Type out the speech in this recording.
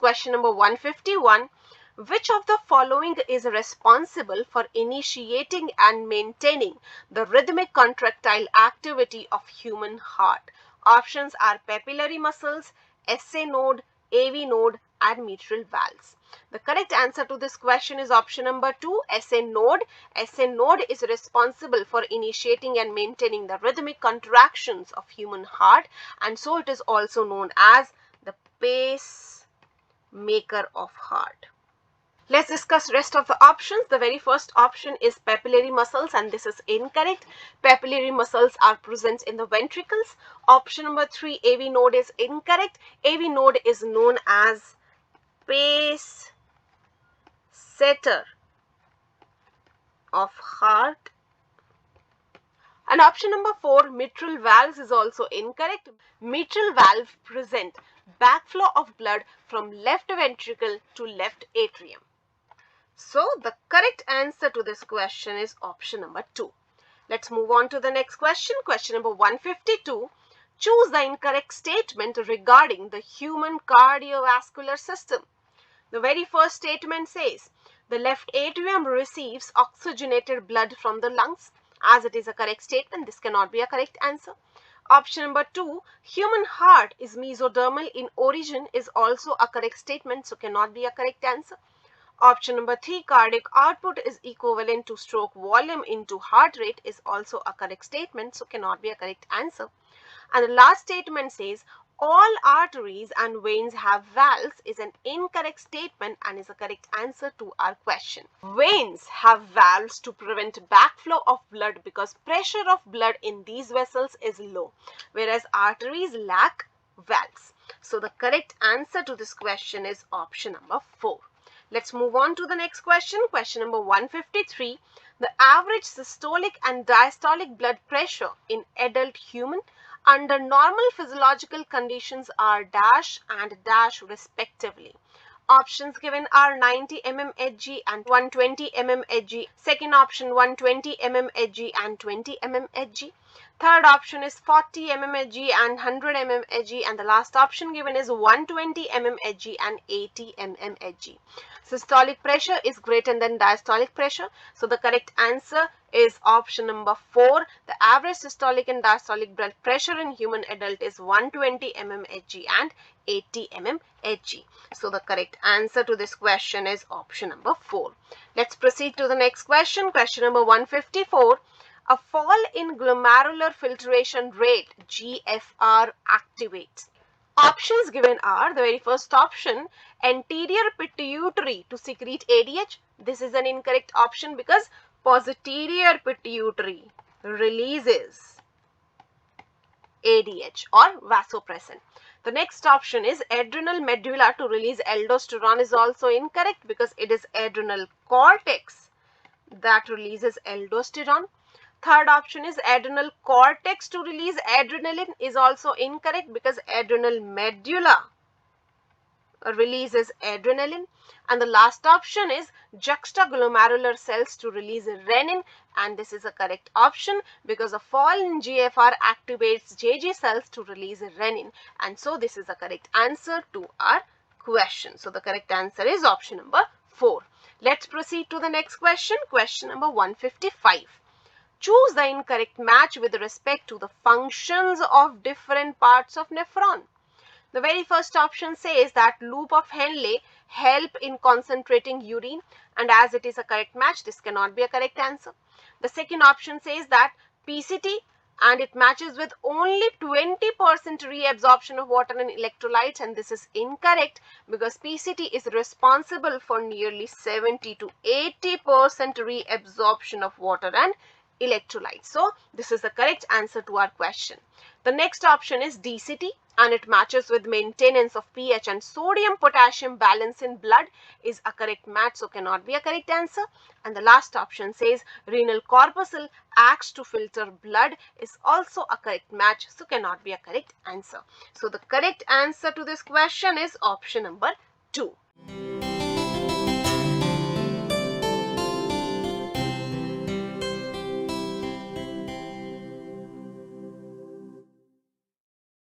question number 151. Which of the following is responsible for initiating and maintaining the rhythmic contractile activity of human heart? Options are papillary muscles, SA node, AV node, and mitral valves. The correct answer to this question is option number 2, SA node. SA node is responsible for initiating and maintaining the rhythmic contractions of human heart, and so it is also known as the pacemaker of heart. Let's discuss rest of the options. The very first option is papillary muscles, and this is incorrect. Papillary muscles are present in the ventricles. Option number 3, AV node, is incorrect. AV node is known as pacesetter of heart. And option number 4, mitral valves, is also incorrect. Mitral valve present backflow of blood from left ventricle to left atrium. So the correct answer to this question is option number 2. Let's move on to the next question. Question number 152. Choose the incorrect statement regarding the human cardiovascular system. The very first statement says the left atrium receives oxygenated blood from the lungs. As it is a correct statement, this cannot be a correct answer. Option number 2, human heart is mesodermal in origin, is also a correct statement, so cannot be a correct answer. Option number 3, cardiac output is equivalent to stroke volume into heart rate, is also a correct statement, so cannot be a correct answer. And the last statement says all arteries and veins have valves, is an incorrect statement and is a correct answer to our question. Veins have valves to prevent backflow of blood because pressure of blood in these vessels is low, whereas arteries lack valves. So the correct answer to this question is option number 4. Let's move on to the next question. Question number 153. The average systolic and diastolic blood pressure in adult human under normal physiological conditions are dash and dash respectively. Options given are 90 mmHg and 120 mmHg. Second option 120 mmHg and 20 mmHg. Third option is 40 mmHg and 100 mmHg, and the last option given is 120 mmHg and 80 mmHg. Systolic pressure is greater than diastolic pressure, so the correct answer is option number 4. The average systolic and diastolic blood pressure in human adult is 120 mmHg and 80 mmHg. So the correct answer to this question is option number 4. Let's proceed to the next question. Question number 154. A fall in glomerular filtration rate, GFR, activates. Options given are the very first option, anterior pituitary to secrete ADH. This is an incorrect option because posterior pituitary releases ADH or vasopressin. The next option is adrenal medulla to release aldosterone, is also incorrect because it is adrenal cortex that releases aldosterone. Third option is adrenal cortex to release adrenaline, is also incorrect because adrenal medulla releases adrenaline. And the last option is juxtaglomerular cells to release renin, and this is a correct option because a fall in GFR activates JG cells to release renin, and so this is a correct answer to our question. So the correct answer is option number 4. Let's proceed to the next question. Question number 155. Choose the incorrect match with respect to the functions of different parts of nephron. The very first option says that loop of Henle help in concentrating urine, and as it is a correct match, this cannot be a correct answer. The second option says that PCT, and it matches with only 20% reabsorption of water and electrolytes, and this is incorrect because PCT is responsible for nearly 70 to 80% reabsorption of water and electrolytes. So this is the correct answer to our question. The next option is DCT, and it matches with maintenance of pH and sodium potassium balance in blood, is a correct match, so cannot be a correct answer. And the last option says renal corpuscle acts to filter blood, is also a correct match, so cannot be a correct answer. So the correct answer to this question is option number 2.